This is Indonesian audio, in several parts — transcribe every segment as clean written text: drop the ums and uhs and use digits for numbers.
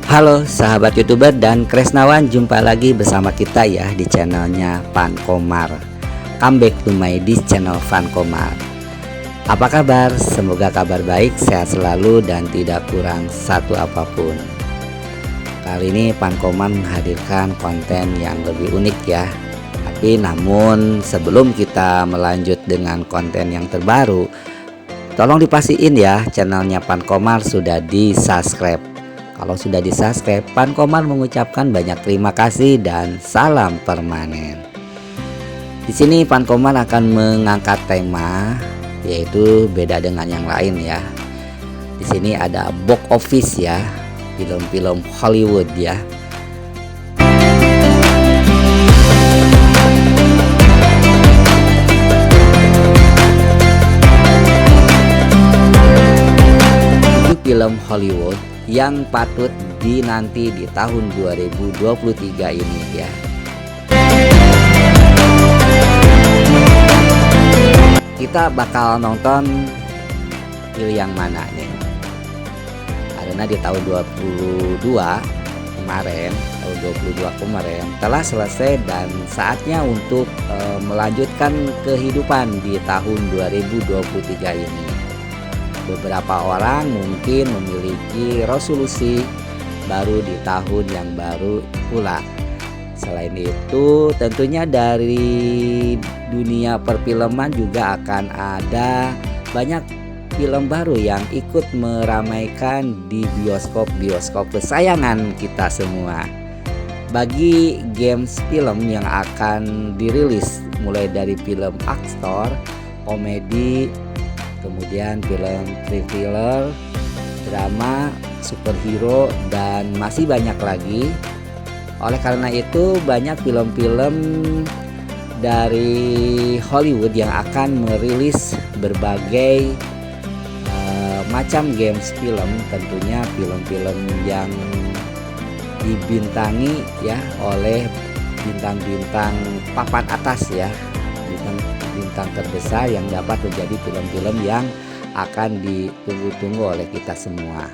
Halo sahabat YouTuber dan Kresnawan, jumpa lagi bersama kita ya di channelnya Fankomar. Come back to my this channel Fankomar. Apa kabar? Semoga kabar baik, sehat selalu dan tidak kurang satu apapun. Kali ini Fankomar menghadirkan konten yang lebih unik ya. Tapi namun sebelum kita melanjut dengan konten yang terbaru, tolong dipastiin ya channelnya Fankomar sudah di subscribe. Kalau sudah di subscribe, Fankomar mengucapkan banyak terima kasih dan salam permanen. Di sini Fankomar akan mengangkat tema, yaitu beda dengan yang lain ya. Di sini ada box office ya, film-film Hollywood ya. Itu film Hollywood yang patut dinanti di tahun 2023 ini ya. Kita bakal nonton film yang mana nih? Karena di tahun 2022 kemarin telah selesai dan saatnya untuk melanjutkan kehidupan di tahun 2023 ini. Beberapa orang mungkin memiliki resolusi baru di tahun yang baru pula. Selain itu, tentunya dari dunia perfilman juga akan ada banyak film baru yang ikut meramaikan di bioskop-bioskop kesayangan kita semua. Bagi games film yang akan dirilis mulai dari film aktor, komedi, kemudian film thriller, drama, superhero, dan masih banyak lagi. Oleh karena itu banyak film-film dari Hollywood yang akan merilis berbagai macam games film, tentunya film-film yang dibintangi ya oleh bintang-bintang papan atas ya, bintang terbesar yang dapat menjadi film-film yang akan ditunggu-tunggu oleh kita semua.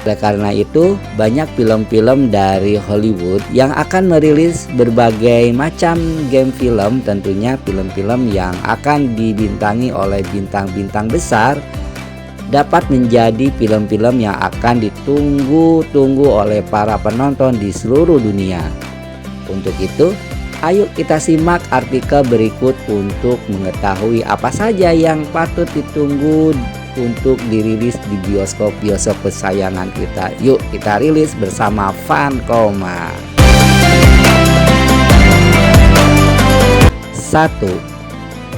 Oleh karena itu banyak film-film dari Hollywood yang akan merilis berbagai macam game film, tentunya film-film yang akan dibintangi oleh bintang-bintang besar dapat menjadi film-film yang akan ditunggu-tunggu oleh para penonton di seluruh dunia. Untuk itu, ayo kita simak artikel berikut untuk mengetahui apa saja yang patut ditunggu untuk dirilis di bioskop-bioskop kesayangan kita. Yuk kita rilis bersama Fankomar. 1.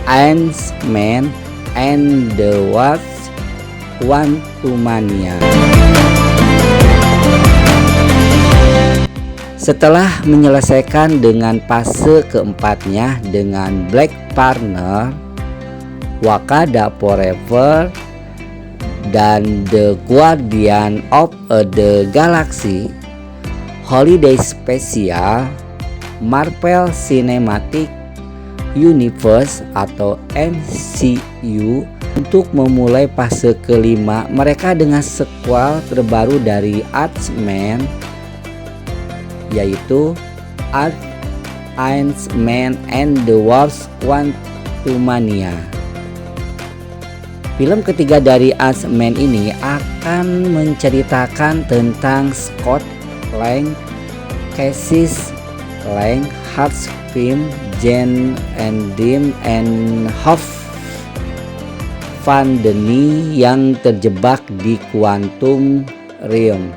Ant-Man and the Wasp: Quantumania. Setelah menyelesaikan dengan fase keempatnya dengan Black Panther, Wakanda Forever, dan The Guardian of the Galaxy Holiday Special, Marvel Cinematic Universe atau MCU untuk memulai fase kelima mereka dengan sequel terbaru dari Ant-Man, yaitu Ant-Man and the Wasp: Quantumania. Film ketiga dari Ant-Man ini akan menceritakan tentang Scott Lang, Casey Lang, Hart Pym, Jane Endim, and Hoff Van Deni yang terjebak di Quantum Realm.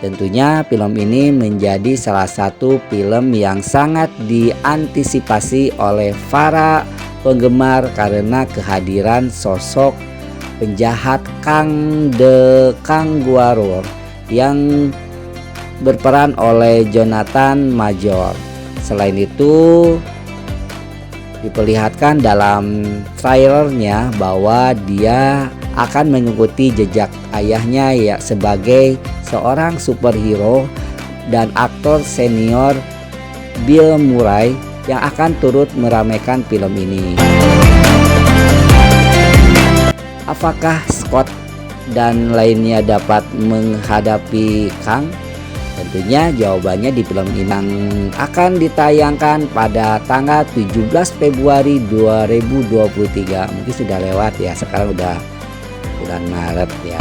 Tentunya film ini menjadi salah satu film yang sangat diantisipasi oleh para penggemar karena kehadiran sosok penjahat Kang The Kangaroo yang berperan oleh Jonathan Major. Selain itu, diperlihatkan dalam trailernya bahwa dia akan mengikuti jejak ayahnya ya sebagai seorang superhero dan aktor senior Bill Murray yang akan turut meramaikan film ini. Apakah Scott dan lainnya dapat menghadapi Kang? Tentunya jawabannya di film ini yang akan ditayangkan pada tanggal 17 Februari 2023. Mungkin sudah lewat ya, sekarang udah bulan Maret ya.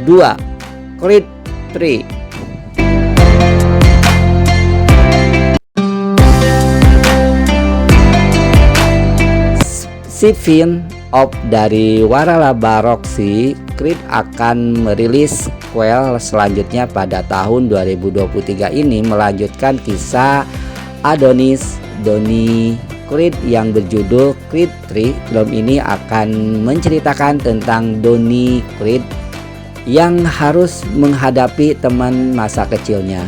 Dua, Creed 3. Spin-off dari Waralaba Roxy, Creed akan merilis sequel selanjutnya pada tahun 2023 ini, melanjutkan kisah Adonis Donnie Creed yang berjudul Creed 3. Film ini akan menceritakan tentang Donnie Creed yang harus menghadapi teman masa kecilnya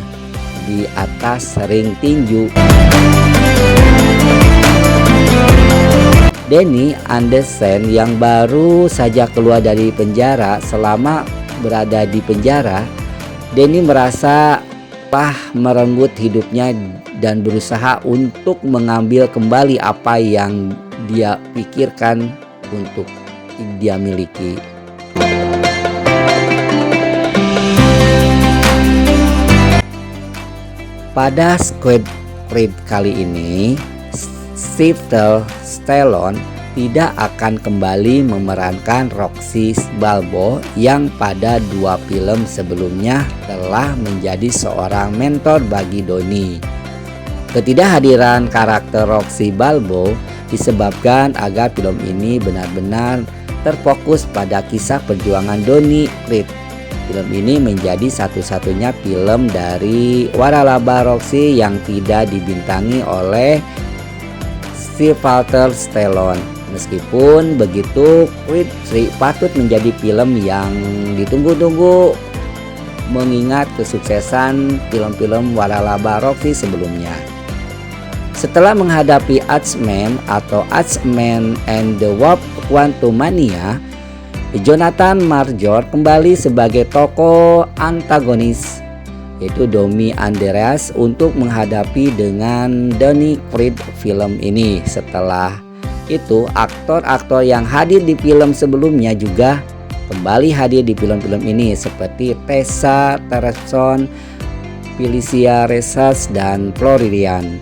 di atas ring tinju. Danny Anderson yang baru saja keluar dari penjara. Selama berada di penjara, Danny merasa telah merenggut hidupnya dan berusaha untuk mengambil kembali apa yang dia pikirkan untuk dia miliki. Pada Squid Creed kali ini, Sylvester Stallone tidak akan kembali memerankan Rocky Balboa yang pada 2 film sebelumnya telah menjadi seorang mentor bagi Donnie. Ketidakhadiran karakter Rocky Balboa disebabkan agar film ini benar-benar terfokus pada kisah perjuangan Donnie Creed. Film ini menjadi satu-satunya film dari Waralaba Roxy yang tidak dibintangi oleh Sylvester Stallone. Meskipun begitu, Creed 3 patut menjadi film yang ditunggu-tunggu mengingat kesuksesan film-film Waralaba Roxy sebelumnya. Setelah menghadapi X-Men atau X-Men and the Warp Quantumania, Jonathan Major kembali sebagai tokoh antagonis, yaitu Domi Andreas, untuk menghadapi dengan Donnie Creed film ini. Setelah itu, aktor-aktor yang hadir di film sebelumnya juga kembali hadir di film-film ini seperti Tessa Thompson, Felicia Reyes, dan Florian.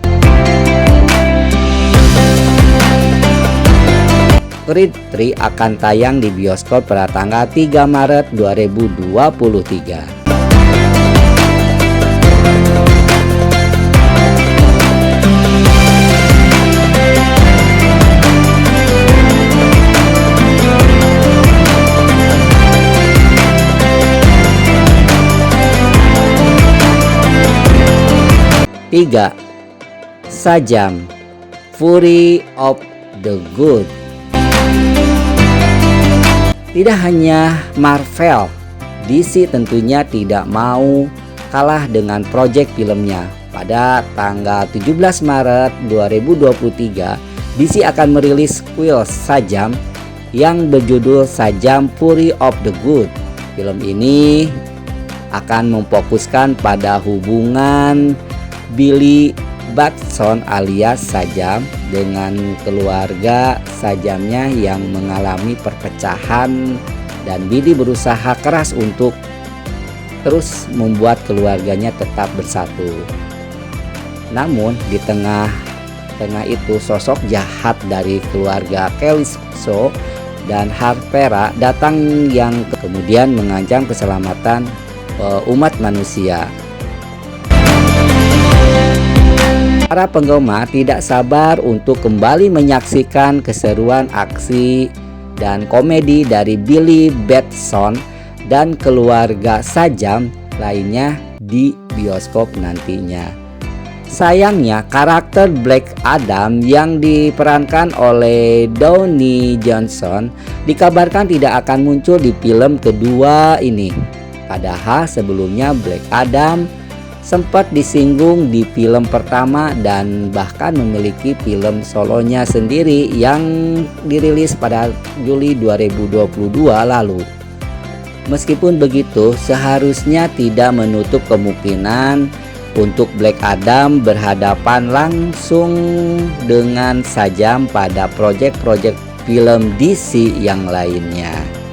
Creed 3 akan tayang di bioskop pada tanggal 3 Maret 2023. Tiga, Shazam, Fury of the Good. Tidak hanya Marvel, DC tentunya tidak mau kalah dengan proyek filmnya. Pada tanggal 17 Maret 2023, DC akan merilis sequel Shazam yang berjudul Shazam Fury of the Good. Film ini akan memfokuskan pada hubungan Billy Batson alias Shazam dengan keluarga Shazamnya yang mengalami perpecahan, dan Billy berusaha keras untuk terus membuat keluarganya tetap bersatu. Namun di tengah itu sosok jahat dari keluarga Kelso dan Harpera datang yang kemudian mengancam keselamatan umat manusia. Para penggemar tidak sabar untuk kembali menyaksikan keseruan aksi dan komedi dari Billy Batson dan keluarga Shazam lainnya di bioskop nantinya. Sayangnya karakter Black Adam yang diperankan oleh Dwayne Johnson dikabarkan tidak akan muncul di film kedua ini. Padahal sebelumnya Black Adam sempat disinggung di film pertama dan bahkan memiliki film solonya sendiri yang dirilis pada Juli 2022 lalu. Meskipun begitu, seharusnya tidak menutup kemungkinan untuk Black Adam berhadapan langsung dengan Shazam pada proyek-proyek film DC yang lainnya.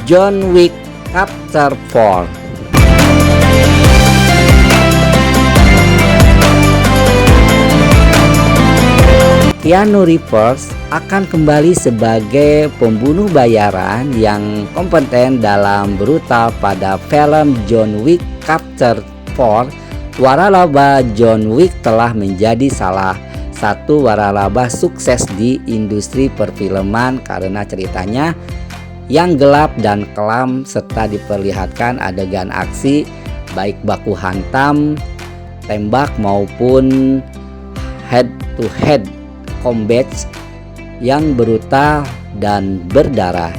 John Wick Chapter 4. Keanu Reeves akan kembali sebagai pembunuh bayaran yang kompeten dalam brutal pada film John Wick Chapter 4. Waralaba John Wick telah menjadi salah satu waralaba sukses di industri perfilman karena ceritanya yang gelap dan kelam serta diperlihatkan adegan aksi baik baku hantam, tembak maupun head to head combat yang brutal dan berdarah.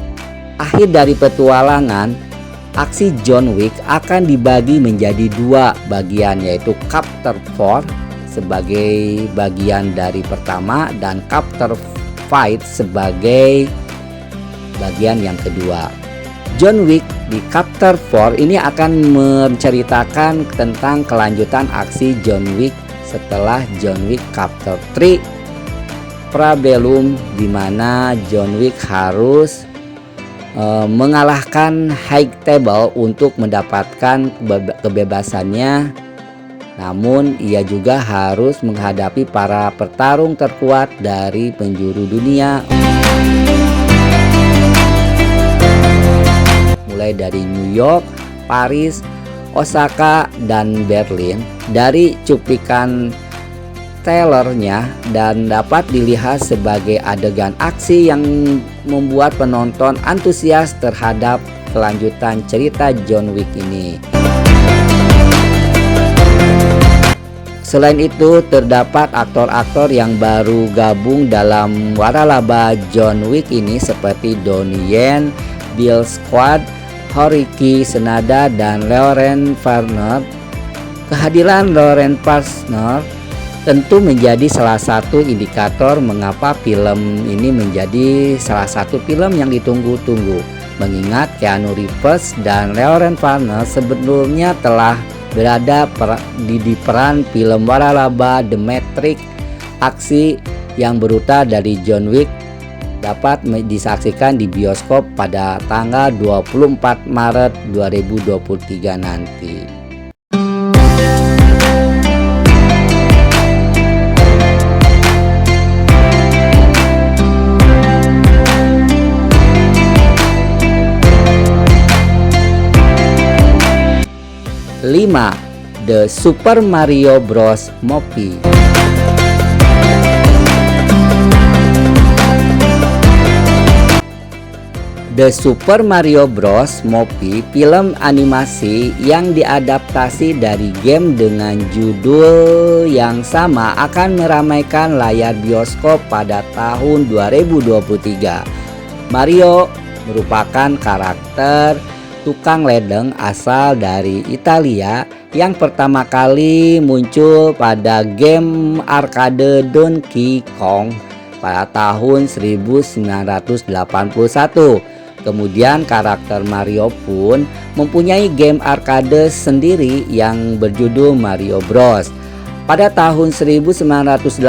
Akhir dari petualangan aksi John Wick akan dibagi menjadi dua bagian, yaitu Chapter 4 sebagai bagian dari pertama dan Chapter 5 sebagai bagian yang kedua. John Wick di Chapter 4 ini akan menceritakan tentang kelanjutan aksi John Wick setelah John Wick Chapter 3 Parabellum, di mana John Wick harus mengalahkan High Table untuk mendapatkan kebebasannya. Namun ia juga harus menghadapi para petarung terkuat dari penjuru dunia, mulai dari New York, Paris, Osaka, dan Berlin. Dari cuplikan trailernya dan dapat dilihat sebagai adegan aksi yang membuat penonton antusias terhadap kelanjutan cerita John Wick ini. Selain itu, terdapat aktor-aktor yang baru gabung dalam waralaba John Wick ini seperti Donnie Yen, Bill Skarsgård, Hiroki Sanada, dan Laurent Fishburne. Kehadiran Laurent Fishburne tentu menjadi salah satu indikator mengapa film ini menjadi salah satu film yang ditunggu-tunggu, mengingat Keanu Reeves dan Laurent Fishburne sebelumnya telah berada di peran film waralaba The Matrix. Aksi yang brutal dari John Wick dapat disaksikan di bioskop pada tanggal 24 Maret 2023 nanti. Lima, The Super Mario Bros. Movie. The Super Mario Bros. Movie, film animasi yang diadaptasi dari game dengan judul yang sama, akan meramaikan layar bioskop pada tahun 2023. Mario merupakan karakter tukang ledeng asal dari Italia yang pertama kali muncul pada game arcade Donkey Kong pada tahun 1981. Kemudian karakter Mario pun mempunyai game arcade sendiri yang berjudul Mario Bros. Pada tahun 1983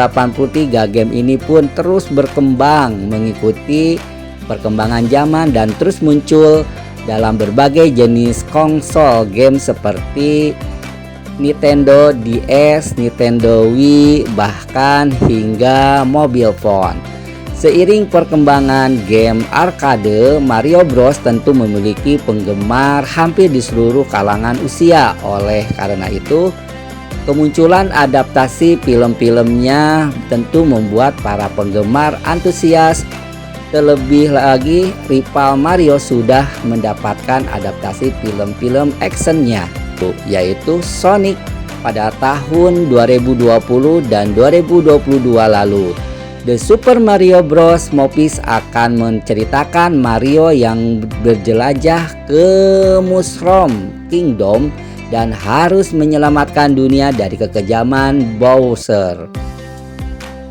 game ini pun terus berkembang mengikuti perkembangan zaman dan terus muncul dalam berbagai jenis konsol game seperti Nintendo DS, Nintendo Wii, bahkan hingga mobile phone. Seiring perkembangan game arcade, Mario Bros tentu memiliki penggemar hampir di seluruh kalangan usia. Oleh karena itu, kemunculan adaptasi film-filmnya tentu membuat para penggemar antusias. Terlebih lagi, rival Mario sudah mendapatkan adaptasi film-film actionnya, yaitu Sonic pada tahun 2020 dan 2022 lalu. The Super Mario Bros. Movies akan menceritakan Mario yang berjelajah ke Mushroom Kingdom dan harus menyelamatkan dunia dari kekejaman Bowser.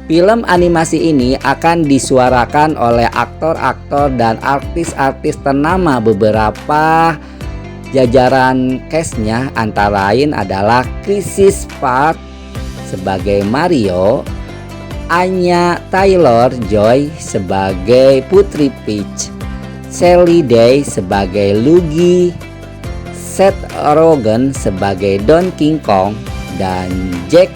Film animasi ini akan disuarakan oleh aktor-aktor dan artis-artis ternama. Beberapa jajaran cast-nya antara lain adalah Chris Pratt sebagai Mario, Anya Taylor-Joy sebagai Putri Peach, Shirley Day sebagai Luigi, Seth Rogen sebagai Donkey Kong, dan Jack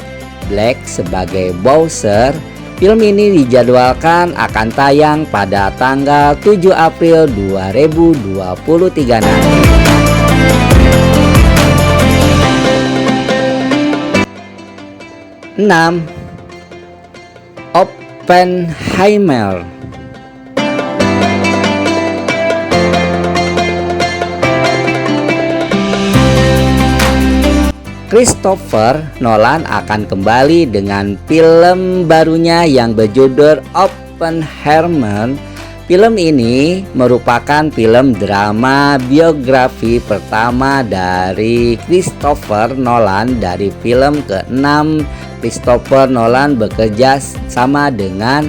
Black sebagai Bowser. Film ini dijadwalkan akan tayang pada tanggal 7 April 2023 nanti. Enam, Oppenheimer. Christopher Nolan akan kembali dengan film barunya yang berjudul Oppenheimer. Film ini merupakan film drama biografi pertama dari Christopher Nolan. Dari film ke-6, Christopher Nolan bekerja sama dengan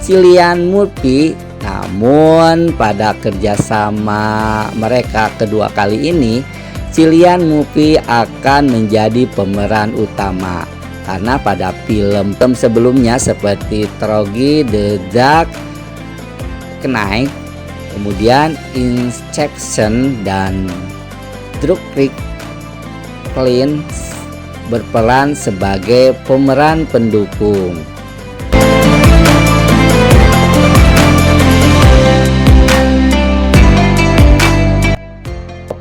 Cillian Murphy. Namun pada kerjasama mereka kedua kali ini, Cillian Murphy akan menjadi pemeran utama, karena pada film sebelumnya seperti Troy the Dark Knight, kemudian Inception dan Dunkirk, Clint berperan sebagai pemeran pendukung.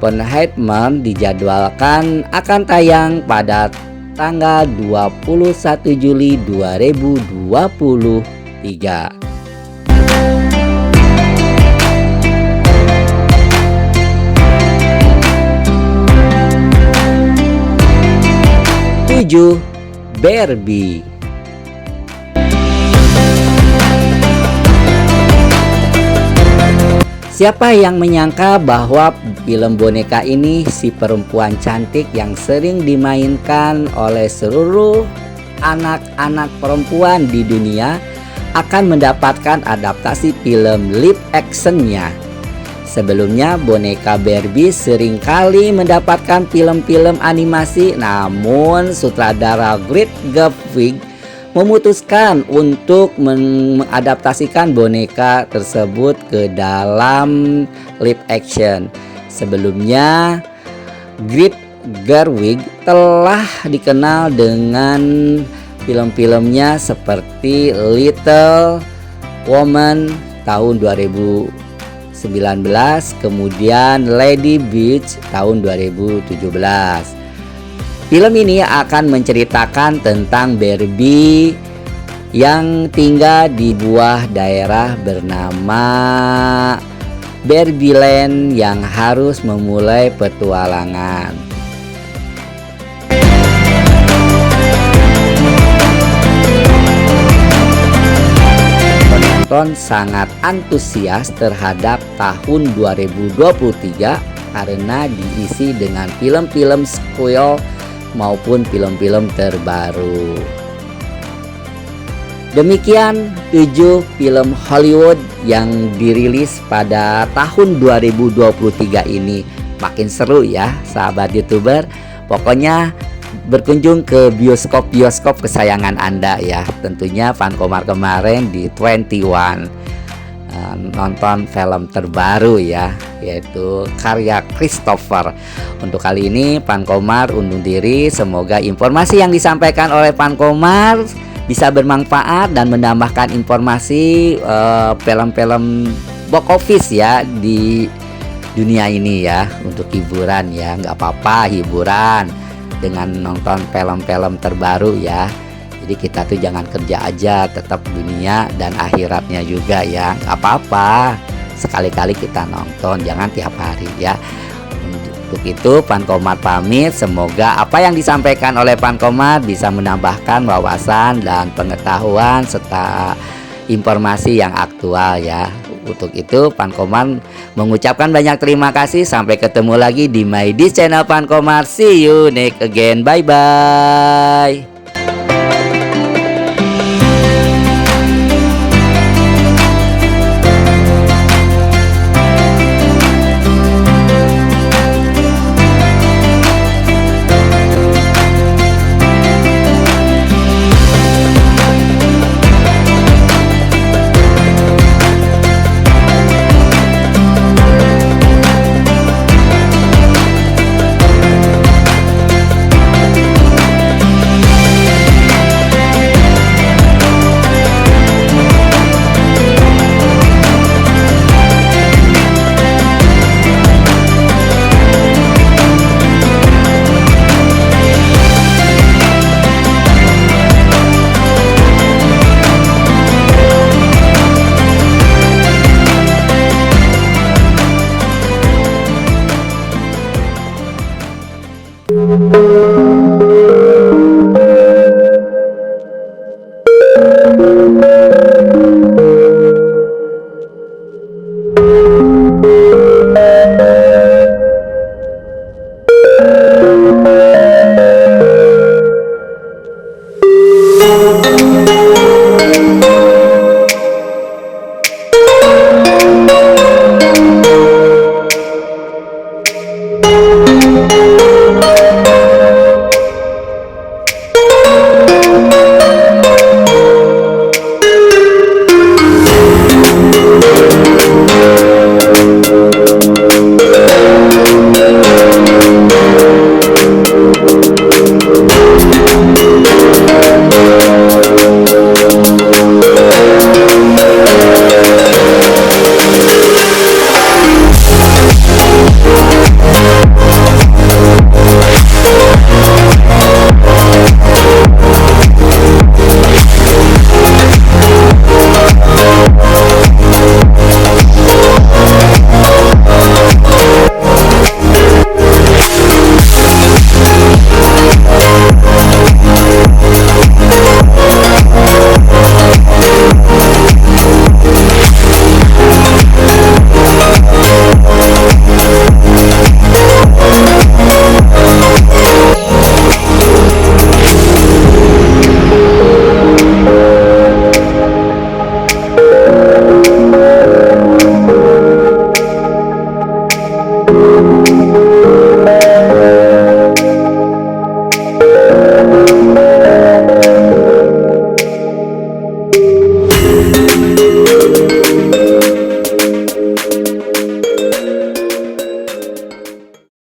Oppenheimer dijadwalkan akan tayang pada tanggal 21 Juli 2023. Tujuh, Barbie. Siapa yang menyangka bahwa film boneka ini, si perempuan cantik yang sering dimainkan oleh seluruh anak-anak perempuan di dunia, akan mendapatkan adaptasi film live actionnya. Sebelumnya boneka Barbie seringkali mendapatkan film-film animasi, namun sutradara Greta Gerwig memutuskan untuk mengadaptasikan boneka tersebut ke dalam live action. Sebelumnya, Greta Gerwig telah dikenal dengan film-filmnya seperti Little Woman tahun 2019, kemudian Lady Beach tahun 2017. Film ini akan menceritakan tentang Barbie yang tinggal di buah daerah bernama Barbieland yang harus memulai petualangan. Penonton sangat antusias terhadap tahun 2023 karena diisi dengan film-film sequel maupun film-film terbaru. Demikian 7 film Hollywood yang dirilis pada tahun 2023 ini. Makin seru ya sahabat YouTuber. Pokoknya berkunjung ke bioskop-bioskop kesayangan Anda ya. Tentunya Fankomar kemarin di 21 nonton film terbaru ya, yaitu karya Christopher. Untuk kali ini Fankomar undur diri. Semoga informasi yang disampaikan oleh Fankomar bisa bermanfaat dan menambahkan informasi film-film box office ya di dunia ini ya, untuk hiburan ya. Nggak apa-apa hiburan dengan nonton film-film terbaru ya. Jadi kita tuh jangan kerja aja, tetap dunia dan akhiratnya juga ya. Nggak apa-apa, sekali-kali kita nonton, jangan tiap hari ya. Untuk itu Fankomar pamit. Semoga apa yang disampaikan oleh Fankomar bisa menambahkan wawasan dan pengetahuan serta informasi yang aktual ya. Untuk itu Fankomar mengucapkan banyak terima kasih. Sampai ketemu lagi di My This Channel Fankomar. See you next again. Bye bye.